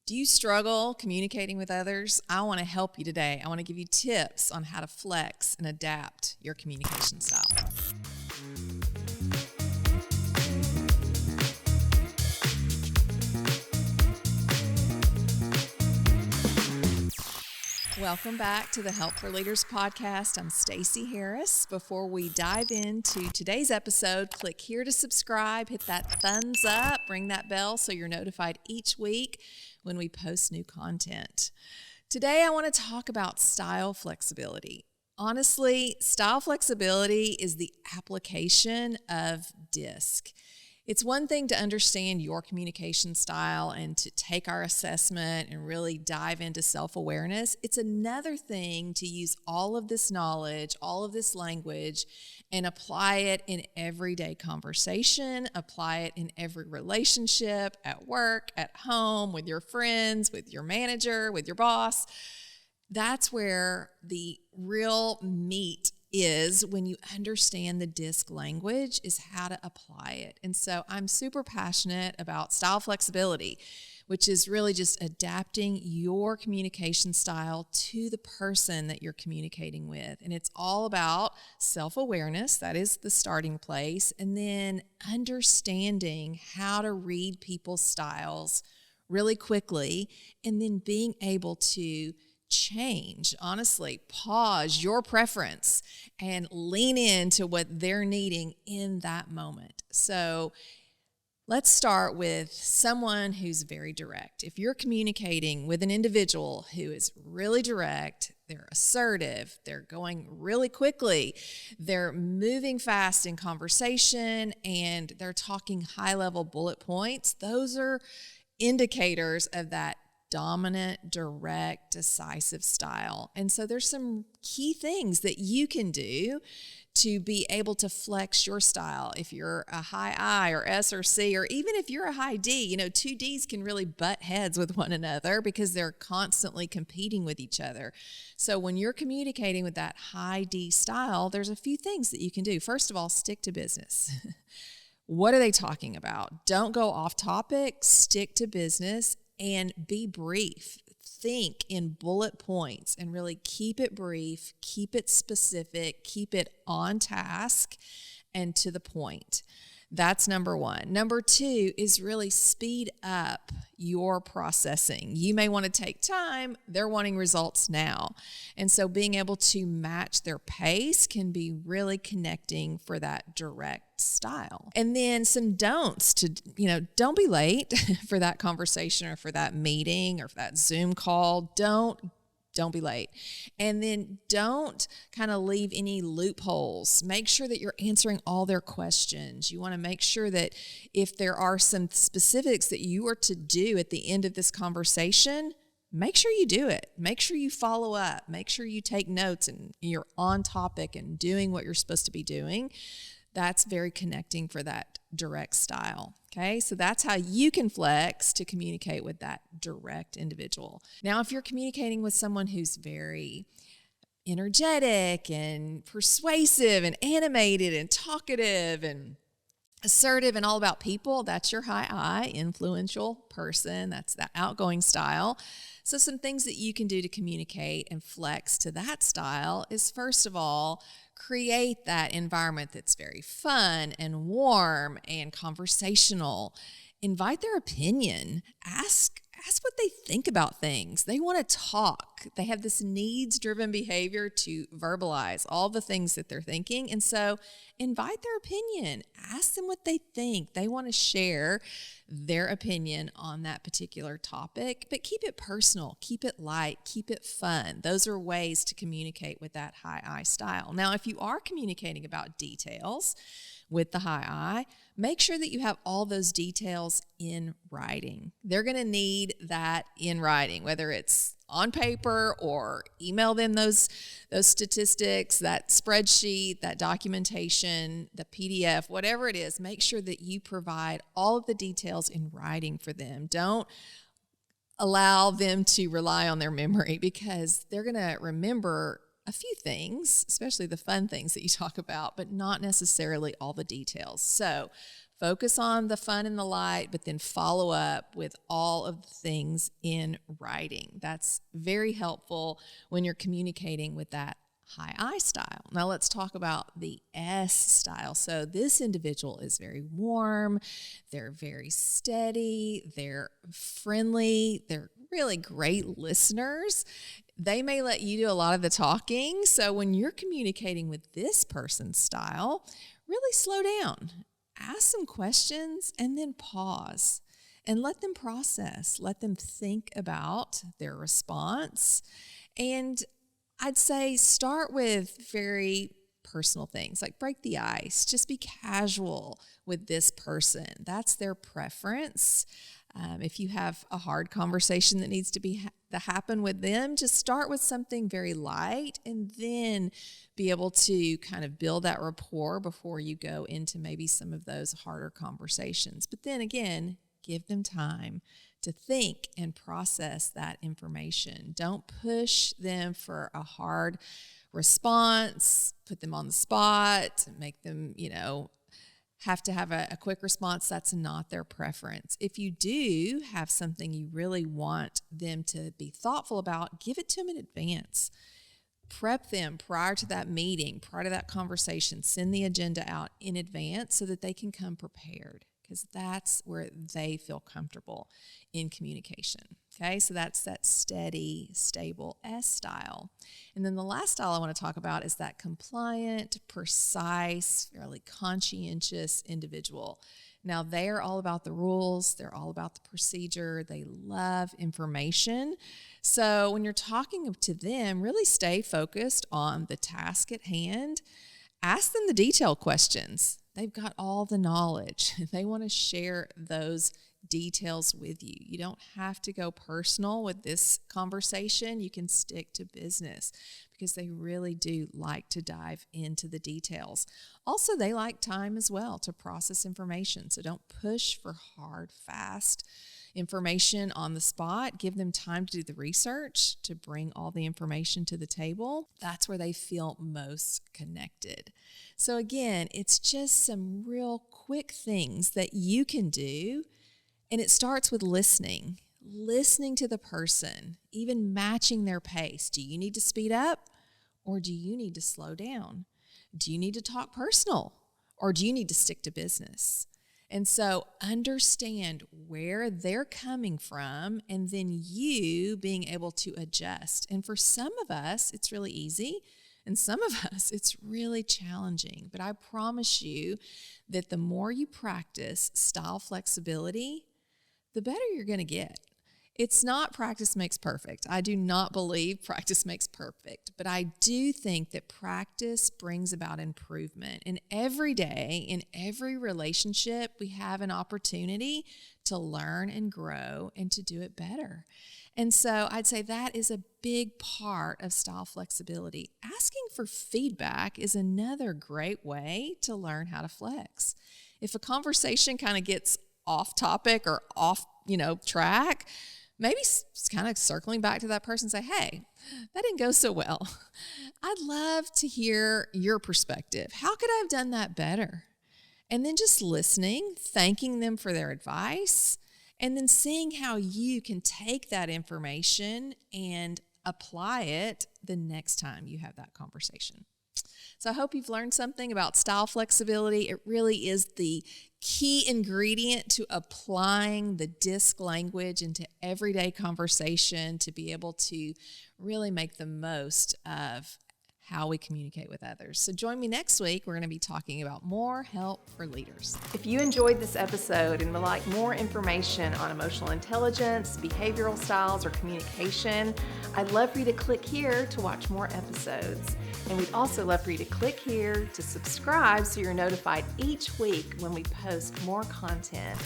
Do you struggle communicating with others? I want to help you today. I want to give you tips on how to flex and adapt your communication style. Welcome back to the Help for Leaders podcast. I'm Stacey Harris. Before we dive into today's episode, click here to subscribe, hit that thumbs up, ring that bell so you're notified each week when we post new content. Today, I want to talk about style flexibility. Honestly, style flexibility is the application of DISC. It's one thing to understand your communication style and to take our assessment and really dive into self-awareness. It's another thing to use all of this knowledge, all of this language, and apply it in everyday conversation, apply it in every relationship, at work, at home, with your friends, with your manager, with your boss. That's where the real meat is when you understand the DISC language, is how to apply it. And so I'm super passionate about style flexibility, which is really just adapting your communication style to the person that you're communicating with. And it's all about self-awareness. That is the starting place. And then understanding how to read people's styles really quickly, and then being able to honestly, pause your preference and lean into what they're needing in that moment. So let's start with someone who's very direct. If you're communicating with an individual who is really direct, they're assertive, they're going really quickly, they're moving fast in conversation, and they're talking high-level bullet points, those are indicators of that dominant, direct, decisive style. And so there's some key things that you can do to be able to flex your style. If you're a high I or S or C, or even if you're a high D, two Ds can really butt heads with one another because they're constantly competing with each other. So when you're communicating with that high D style, there's a few things that you can do. First of all, stick to business. What are they talking about? Don't go off topic, stick to business, and be brief. Think in bullet points and really keep it brief, keep it specific, keep it on task and to the point. That's number one. Number two is really speed up your processing. You may want to take time. They're wanting results now. And so being able to match their pace can be really connecting for that direct style. And then some don'ts to, don't be late for that conversation or for that meeting or for that Zoom call. Don't be late. And then don't kind of leave any loopholes. Make sure that you're answering all their questions. You want to make sure that if there are some specifics that you are to do at the end of this conversation, make sure you do it. Make sure you follow up. Make sure you take notes and you're on topic and doing what you're supposed to be doing. That's very connecting for that direct style. Okay, so that's how you can flex to communicate with that direct individual. Now, if you're communicating with someone who's very energetic and persuasive and animated and talkative and assertive and all about people, that's your high I, influential person. That's that outgoing style. So some things that you can do to communicate and flex to that style is, first of all, create that environment that's very fun and warm and conversational. Invite their opinion. Ask what they think about things. They want to talk. They have this needs-driven behavior to verbalize all the things that they're thinking. And so invite their opinion. Ask them what they think. They want to share their opinion on that particular topic, but keep it personal, keep it light, keep it fun. Those are ways to communicate with that high I style. Now, if you are communicating about details with the high I, make sure that you have all those details in writing. They're going to need that in writing, whether it's on paper or email them those statistics, that spreadsheet, that documentation, the PDF, whatever it is. Make sure that you provide all of the details in writing for them. Don't allow them to rely on their memory, because they're going to remember a few things, especially the fun things that you talk about, but not necessarily all the details. So Focus on the fun and the light, but then follow up with all of the things in writing. That's very helpful when you're communicating with that high I style. Now let's talk about the S style. So this individual is very warm, they're very steady, they're friendly, they're really great listeners. They may let you do a lot of the talking. So when you're communicating with this person's style, really slow down. Ask some questions and then pause and let them process. Let them think about their response. And I'd say start with very personal things like break the ice. Just be casual with this person. That's their preference. If you have a hard conversation that needs to happen with them, just start with something very light and then be able to kind of build that rapport before you go into maybe some of those harder conversations. But then again, give them time to think and process that information. Don't push them for a hard response, put them on the spot, make them, have to have a quick response. That's not their preference. If you do have something you really want them to be thoughtful about, give it to them in advance. Prep them prior to that meeting, prior to that conversation. Send the agenda out in advance so that they can come prepared, because that's where they feel comfortable in communication. Okay, so that's that steady, stable S style. And then the last style I want to talk about is that compliant, precise, fairly conscientious individual. Now, they are all about the rules. They're all about the procedure. They love information. So when you're talking to them, really stay focused on the task at hand. Ask them the detailed questions. They've got all the knowledge. They want to share those details with you. You don't have to go personal with this conversation. You can stick to business because they really do like to dive into the details. Also, they like time as well to process information. So don't push for hard, fast information on the spot. Give them time to do the research, to bring all the information to the table. That's where they feel most connected. So again, it's just some real quick things that you can do. And it starts with listening to the person, even matching their pace. Do you need to speed up or do you need to slow down? Do you need to talk personal or do you need to stick to business? And so understand where they're coming from and then you being able to adjust. And for some of us, it's really easy. And some of us, it's really challenging. But I promise you that the more you practice style flexibility, the better you're going to get. It's not practice makes perfect. I do not believe practice makes perfect, but I do think that practice brings about improvement. And every day, in every relationship, we have an opportunity to learn and grow and to do it better. And so I'd say that is a big part of style flexibility. Asking for feedback is another great way to learn how to flex. If a conversation kind of gets off topic or off, track, maybe kind of circling back to that person and say, hey, that didn't go so well. I'd love to hear your perspective. How could I have done that better? And then just listening, thanking them for their advice, and then seeing how you can take that information and apply it the next time you have that conversation. So I hope you've learned something about style flexibility. It really is the key ingredient to applying the DISC language into everyday conversation to be able to really make the most of how we communicate with others. So join me next week. We're going to be talking about more help for leaders. If you enjoyed this episode and would like more information on emotional intelligence, behavioral styles, or communication, I'd love for you to click here to watch more episodes. And we'd also love for you to click here to subscribe so you're notified each week when we post more content.